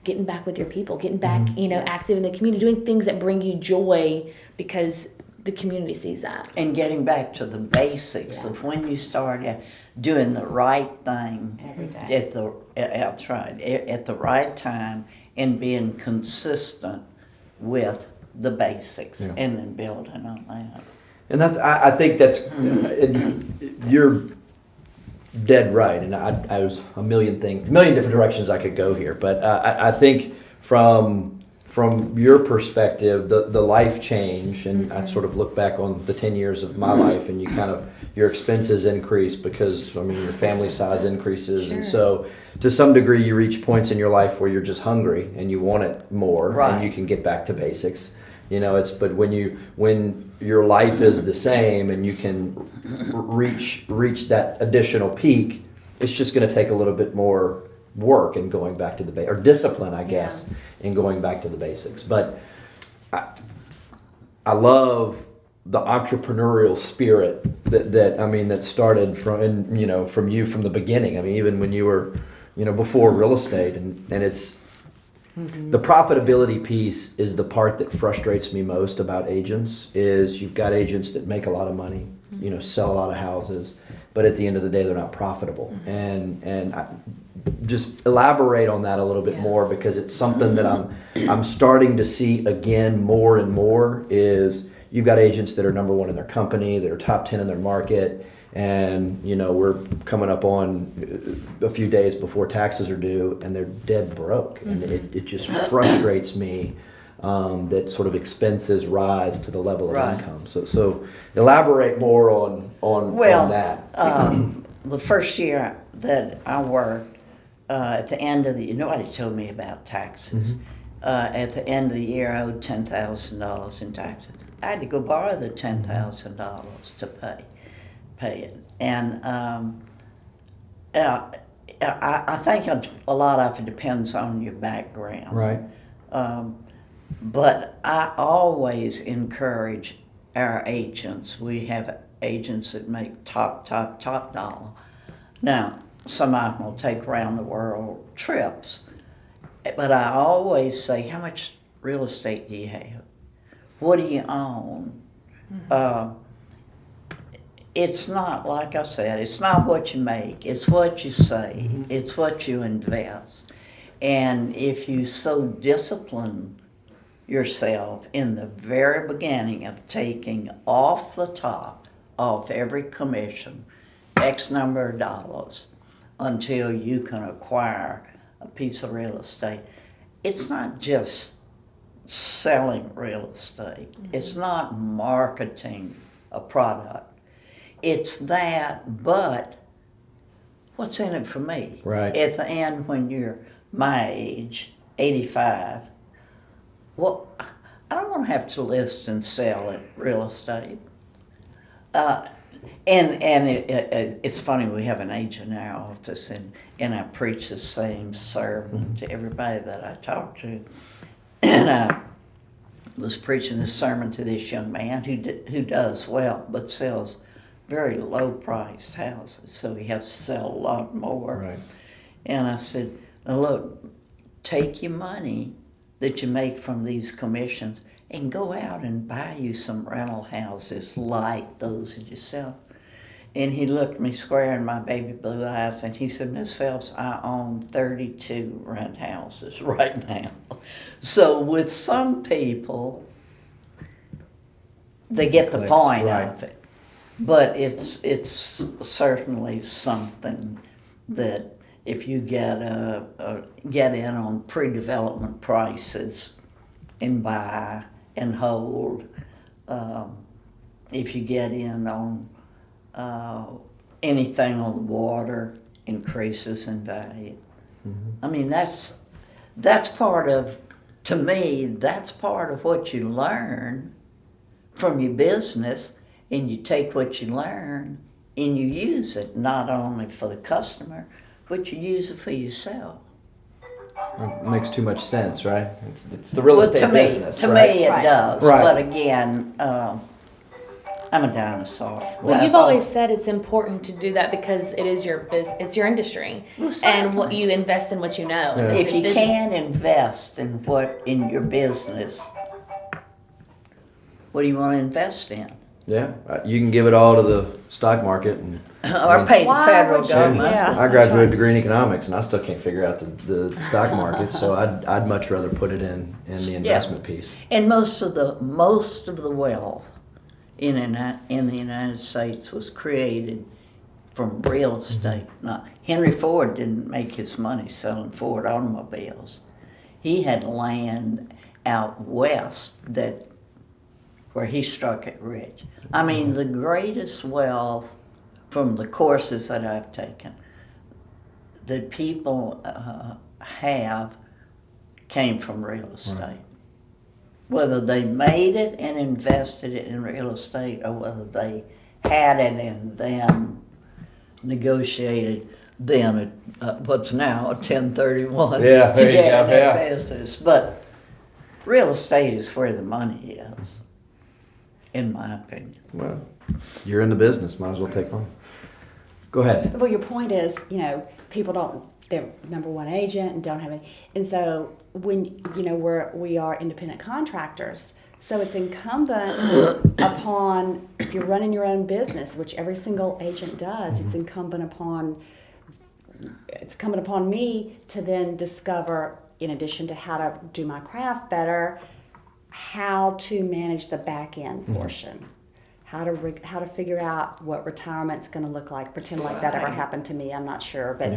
getting back with your people, getting back, active in the community, doing things that bring you joy because the community sees that. And getting back to the basics of when you started doing the right thing Every day. at the right time, and being consistent with the basics, Yeah. and then building on that. And I think that's, you're dead right. And I was a million different directions I could go here. But I think from your perspective, the life change, and I sort of look back on the 10 years of my life, and your expenses increase because, your family size increases. Sure. And so to some degree, you reach points in your life where you're just hungry and you want it more, Right. and you can get back to basics. But when your life is the same and you can reach that additional peak, it's just going to take a little bit more work in going back to or discipline, I guess, in going back to the basics. But I love the entrepreneurial spirit that started from the beginning. Even when you were, before real estate, and it's. The profitability piece is the part that frustrates me most about agents. Is you've got agents that make a lot of money, sell a lot of houses, but at the end of the day they're not profitable. And I just elaborate on that a little bit more, because it's something that I'm starting to see again more and more. Is you've got agents that are number one in their company, that are top 10 in their market. And, we're coming up on a few days before taxes are due, and they're dead broke. And it just frustrates me that sort of expenses rise to the level of Right. income. So elaborate more on that. The first year that I worked, at the end of the year, nobody told me about taxes. At the end of the year, I owed $10,000 in taxes. I had to go borrow the $10,000 to pay it. And I think a lot of it depends on your background. Right. But I always encourage our agents. We have agents that make top dollar. Now, some of them will take around the world trips. But I always say, how much real estate do you have? What do you own? It's not, like I said, it's not what you make, it's what you save, it's what you invest. And if you so discipline yourself in the very beginning of taking off the top of every commission X number of dollars until you can acquire a piece of real estate, it's not just selling real estate. It's not marketing a product. It's that, but what's in it for me? Right. At the end, when you're my age, 85, well, I don't want to have to list and sell it real estate. It's funny, we have an agent in our office, and I preach the same sermon to everybody that I talk to. And I was preaching this sermon to this young man who does well, but sells very low-priced houses, so he has to sell a lot more. Right. And I said, look, take your money that you make from these commissions and go out and buy you some rental houses like those that you sell. And he looked me square in my baby blue eyes and he said, Miss Phelps, I own 32 rent houses right now. So with some people, they get the point right. of it. But it's certainly something that if you get in on pre-development prices and buy and hold, if you get in on anything on the water, increases in value. Mm-hmm. I mean, that's part of, to me, that's part of what you learn from your business, and you take what you learn and you use it not only for the customer, but you use it for yourself. It makes too much sense, right? It's the real estate business, to right? me it does, Right. but again, I'm a dinosaur. Well, you've always said it's important to do that because it is your business, it's your industry, Well, and what certainly. you invest in what you know. Yeah. If you can invest in your business, what do you want to invest in? Yeah, you can give it all to the stock market. And Or pay the Why federal would you? government. Yeah. I graduated degree in economics, and I still can't figure out the stock market. So I'd much rather put it in the investment piece. And most of the wealth in the United States was created from real estate. Now, Henry Ford didn't make his money selling Ford automobiles. He had land out west where he struck it rich. I mean, the greatest wealth from the courses that I've taken that people have came from real estate. Right. Whether they made it and invested it in real estate or whether they had it and then negotiated then what's now a 1031 Yeah, to there you get go, in their yeah. business. But real estate is where the money is, in my opinion. Well, you're in the business, might as well take on. Go ahead. Well, your point is, people don't, they're number one agent and don't have any. And so when, we are independent contractors, so it's incumbent upon, if you're running your own business, which every single agent does, it's incumbent upon me to then discover, in addition to how to do my craft better, how to manage the back end portion. How to figure out what retirement's going to look like. Pretend like that ever happened to me. I'm not sure, but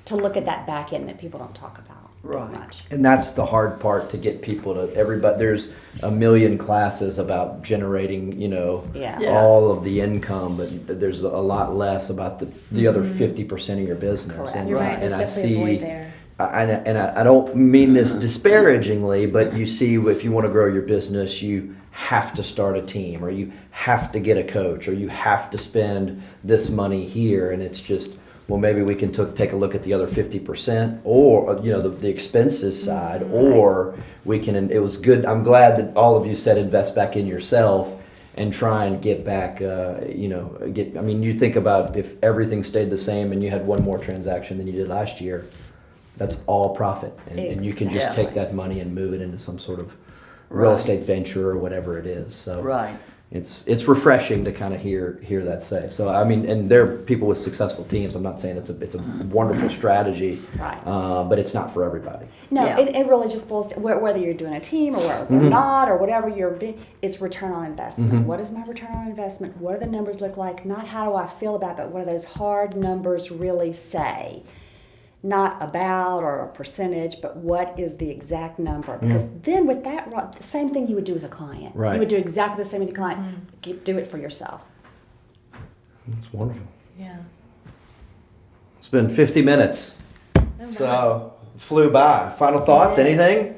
to look at that back end that people don't talk about as much. And that's the hard part, to get people to everybody. There's a million classes about generating, all of the income, but there's a lot less about the other 50% of your business. Correct. And, You're right, and there's I definitely a void see. there. I don't mean this disparagingly, but you see, if you want to grow your business, you have to start a team, or you have to get a coach, or you have to spend this money here, and it's just, well, maybe we can take a look at the other 50%, or the expenses side, or we can. It was good. I'm glad that all of you said invest back in yourself and try and get back. You think about if everything stayed the same and you had one more transaction than you did last year. That's all profit, and you can just take that money and move it into some sort of real estate venture or whatever it is. So, Right. it's refreshing to kind of hear that say. So I mean, and they're people with successful teams. I'm not saying it's a wonderful strategy, Right. But it's not for everybody. No, Yeah. it really just boils down, whether you're doing a team or not or whatever it's return on investment. What is my return on investment? What do the numbers look like? Not how do I feel about it, but what do those hard numbers really say? Not about or a percentage, but what is the exact number? Because then with that, the same thing you would do with a client. Right. You would do exactly the same with the client. Do it for yourself. It's wonderful. Yeah. It's been 50 minutes, so flew by. Final thoughts? Anything?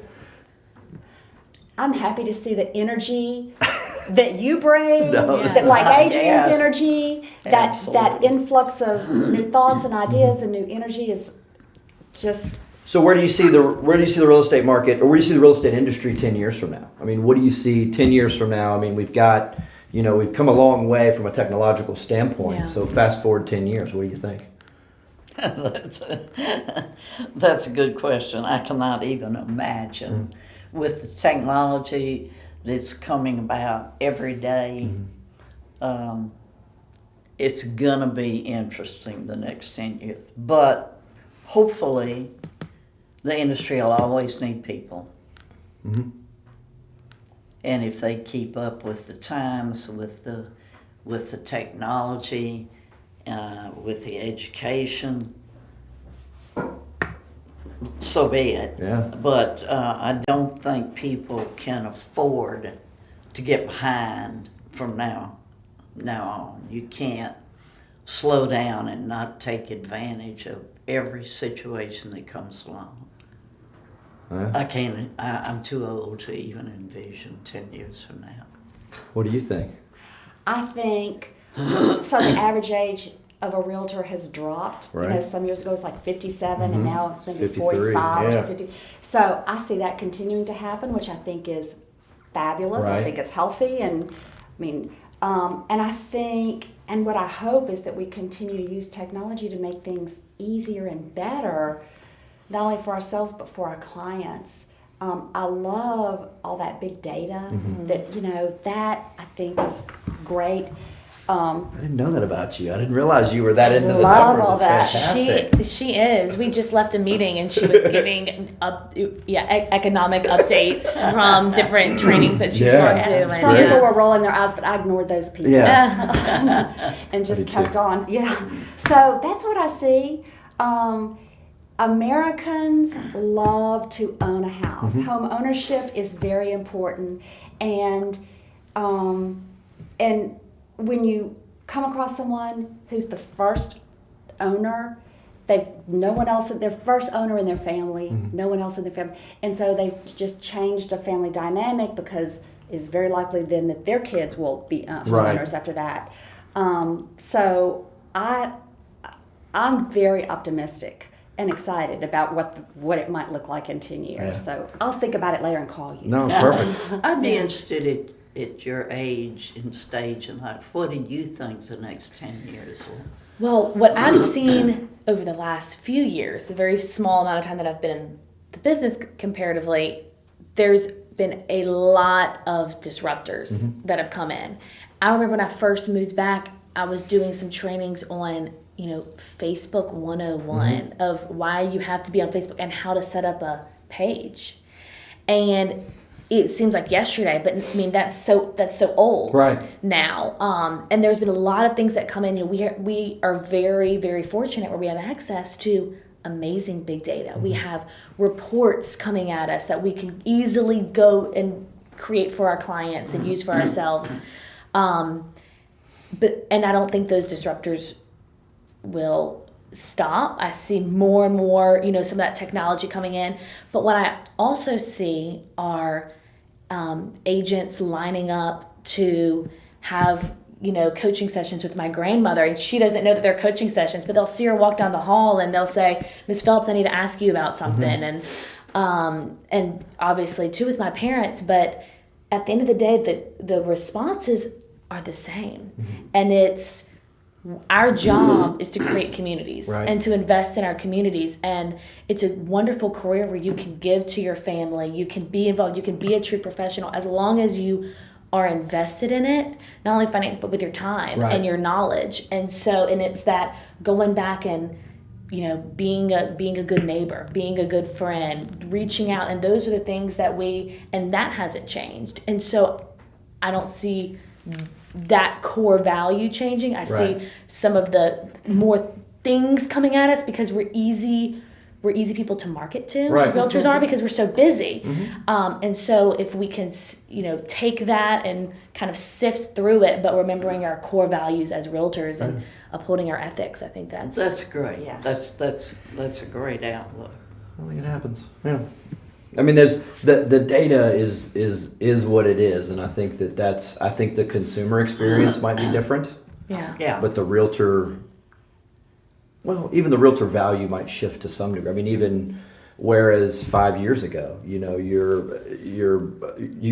I'm happy to see the energy that you bring, No, that like Adrienne's Yes. energy, that Absolutely. influx of new thoughts and ideas and new energy is just. So where do you see the real estate market, or where do you see the real estate industry 10 years from now? I mean, what do you see 10 years from now? I mean, we've come a long way from a technological standpoint. Yeah. So fast forward 10 years, what do you think? That's a good question. I cannot even imagine with the technology that's coming about every day. It's gonna be interesting the next 10 years, but hopefully the industry will always need people. And if they keep up with the times, with the technology, with the education, so be it. Yeah. But I don't think people can afford to get behind from now on. You can't slow down and not take advantage of every situation that comes along. I'm too old to even envision 10 years from now. What do you think? I think so. The average age of a realtor has dropped. Right. You know, some years ago it was like 57, and now it's maybe 53, 45 yeah. or 50. So I see that continuing to happen, which I think is fabulous. Right. I think it's healthy, and and I think, and what I hope is that we continue to use technology to make things easier and better, not only for ourselves but for our clients. I love all that big data. That I think is great. I didn't know that about you. I didn't realize you were that into the love numbers. all It's that. fantastic. She is. We just left a meeting and she was giving economic updates from different trainings that she's Yeah. gone to. And, Some people were rolling their eyes, but I ignored those people. Yeah. And just I did kept too. on. Yeah. So that's what I see. Americans love to own a house. Home ownership is very important, and when you come across someone who's the first owner, they're first owner in their family, no one else in their family, and so they've just changed the family dynamic, because it's very likely then that their kids will be homeowners after that. So I'm very optimistic and excited about what it might look like in 10 years. Yeah. So I'll think about it later and call you. No, perfect. I'd be interested at your age and stage in life. What do you think the next 10 years will? Well, what I've seen over the last few years, the very small amount of time that I've been in the business comparatively, there's been a lot of disruptors that have come in. I remember when I first moved back, I was doing some trainings on, Facebook 101 of why you have to be on Facebook and how to set up a page. And it seems like yesterday, but I mean that's so old now. And there's been a lot of things that come in. We are very, very fortunate where we have access to amazing big data. We have reports coming at us that we can easily go and create for our clients and use for ourselves. And I don't think those disruptors will stop. I see more and more, some of that technology coming in. But what I also see are agents lining up to have, coaching sessions with my grandmother. And she doesn't know that they're coaching sessions, but they'll see her walk down the hall and they'll say, "Ms. Phelps, I need to ask you about something." And obviously too with my parents, but at the end of the day, the responses are the same. And it's, our job is to create communities and to invest in our communities, and it's a wonderful career where you can give to your family, you can be involved, you can be a true professional as long as you are invested in it, not only financially, but with your time Right. and your knowledge. And so, and it's that going back and, being a good neighbor, being a good friend, reaching out. And those are the things that and that hasn't changed. And so I don't see that core value changing. I Right. see some of the more things coming at us because we're easy people to market to. Right. Realtors are, because we're so busy. Mm-hmm. And so if we can, take that and kind of sift through it, but remembering our core values as realtors and upholding our ethics, I think That's great. Yeah. That's a great outlook. I think it happens. Yeah. I mean, there's the data is what it is, and I think I think the consumer experience might be different, Yeah. but the realtor, well, even the realtor value might shift to some degree. I mean, even whereas 5 years ago, you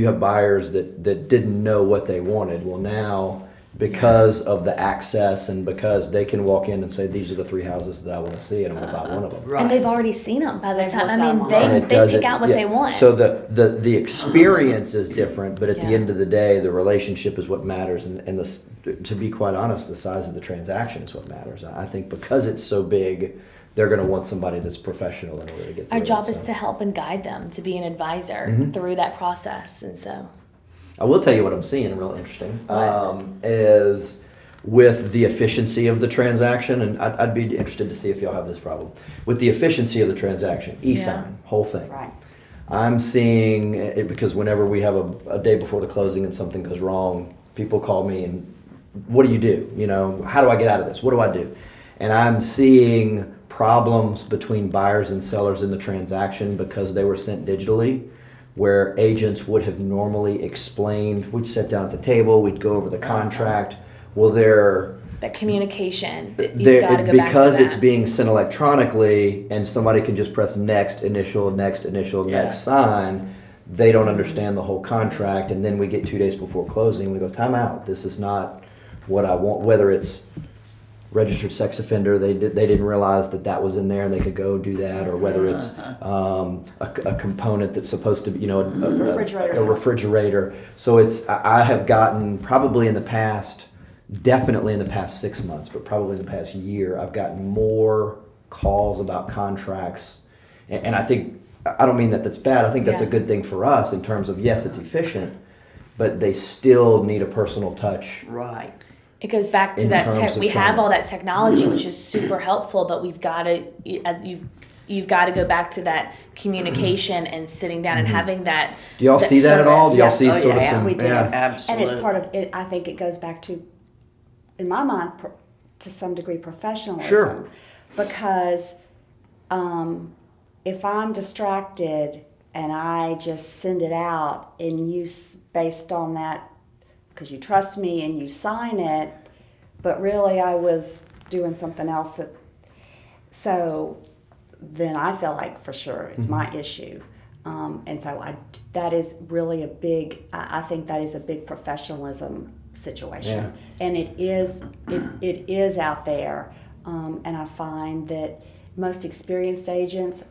have buyers that didn't know what they wanted. Well, now, because of the access and because they can walk in and say, these are the 3 houses that I want to see, and I'm going to buy one of them. Right. And they've already seen them by the They've time. looked I mean, at 'em And they it does pick it- out what yeah. they want. So the experience is different, but at the Yeah. end of the day, the relationship is what matters. And to be quite honest, the size of the transaction is what matters. I think because it's so big, they're going to want somebody that's professional in order to get through Our job it, is so. to help and guide them, to be an advisor Mm-hmm. through that process. And so, I will tell you what I'm seeing real interesting is with the efficiency of the transaction, and I'd be interested to see if y'all have this problem. With the efficiency of the transaction, e-sign, whole thing. Right. I'm seeing it because whenever we have a day before the closing and something goes wrong, people call me and, what do you do? How do I get out of this? What do I do? And I'm seeing problems between buyers and sellers in the transaction because they were sent digitally, where agents would have normally explained, we'd sit down at the table, we'd go over the contract. Well, that communication, you've got to go back because to it's that. being sent electronically and somebody can just press next initial, next sign, they don't understand the whole contract. And then we get 2 days before closing, we go, time out. This is not what I want. Whether it's registered sex offender, they didn't realize that was in there and they could go do that, or whether it's a component that's supposed to be, Refrigerator. a refrigerator. So I have gotten probably in the past, definitely in the past 6 months, but probably in the past year, I've gotten more calls about contracts. And I think, I don't mean that's bad. I think that's a good thing for us in terms of, yes, it's efficient, but they still need a personal touch. Right. It goes back to in that terms of we trying- have all that technology, which is super helpful, but we've got to, as you've got to go back to that communication and sitting down and having that. Do y'all see that at all? Do y'all service. see Oh, sort of yeah, some? we do. Yeah. Absolutely. And it's part of it. I think it goes back to, in my mind, to some degree, professionalism. Sure. Because if I'm distracted and I just send it out and based on that, because you trust me and you sign it, but really I was doing something else. So then I feel like for sure it's my issue. And so that is really I think that is a big professionalism situation. Yeah. And it is out there. And I find that most experienced agents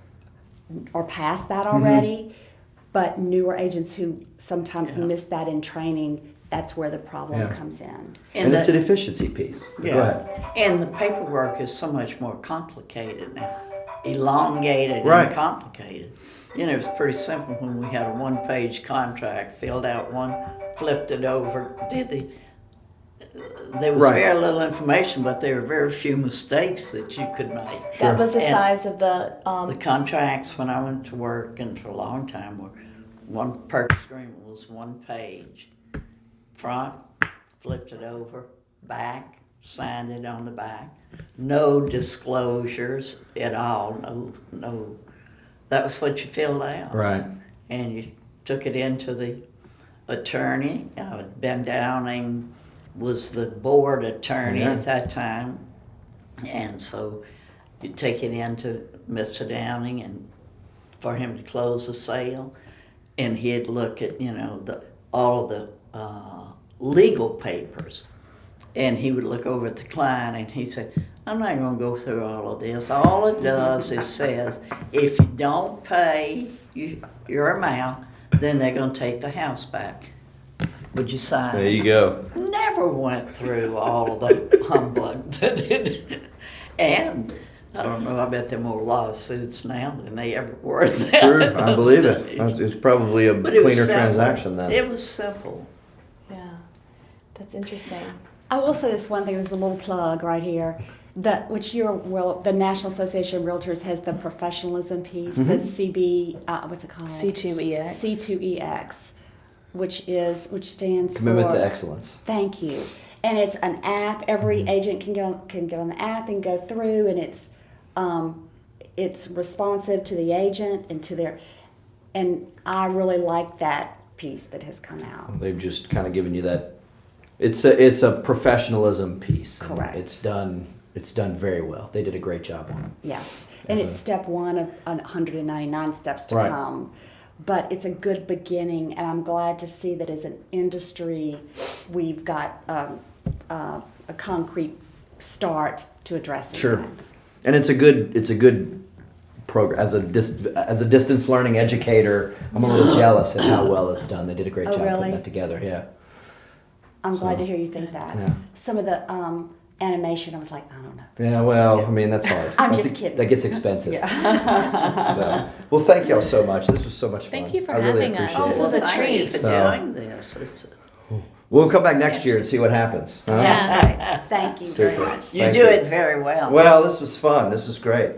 are past that already, but newer agents who sometimes miss that in training, that's where the problem comes in. And it's an efficiency piece. Go ahead. And the paperwork is so much more complicated now, elongated Right. and complicated. It's pretty simple when we had a one-page contract, filled out one, flipped it over, there was Right. very little information, but there were very few mistakes that you could make. That was the And size of the. The contracts when I went to work and for a long time were one purchase agreement was one page. Front, flipped it over, back, signed it on the back. No disclosures at all, no. That was what you filled out. Right. And you took it into the attorney. Ben Downing was the board attorney at that time. And so you take it into Mr. Downing and for him to close the sale. And he'd look at, all of the legal papers. And he would look over at the client and he'd say, I'm not going to go through all of this. All it does is says, if you don't pay your amount, then they're going to take the house back. Would you sign? There you go. Never went through all of the humbug that it. And I don't know, I bet there are more lawsuits now than they ever were then. True, I believe it. It's probably a But it was cleaner simple. transaction then. It was simple. Yeah, that's interesting. I will say this one thing. There's a little plug right here. The National Association of Realtors has the professionalism piece, the CB, what's it called? C2EX. C2EX, which stands Commitment for to excellence. Thank you. And it's an app. Every agent can get on the app and go through, and it's responsive to the agent and to their. And I really like that piece that has come out. They've just kind of given you that. It's a professionalism piece. And Correct. It's done very well. They did a great job on it. Yes, and it's step one of 199 steps to Right. come. But it's a good beginning, and I'm glad to see that as an industry, we've got a concrete start to addressing Sure. that. And it's a good program. As a distance learning educator, I'm a little jealous at how well it's done. They did a great Oh, job really? putting that together. Yeah. I'm glad So, to hear you think that. yeah. Some of the animation, I was like, I don't know. Yeah, well, I mean, that's hard. I'm I just think kidding. That gets expensive. Yeah. So, well, thank y'all so much. This was so much fun. Thank you for I really having us. appreciate This it. was a thank you treat. for So- doing this. We'll come back next year and see what happens. All right? Yeah. Thank you very Super. much. You Thank do you. it very well. Well, this was fun. This was great.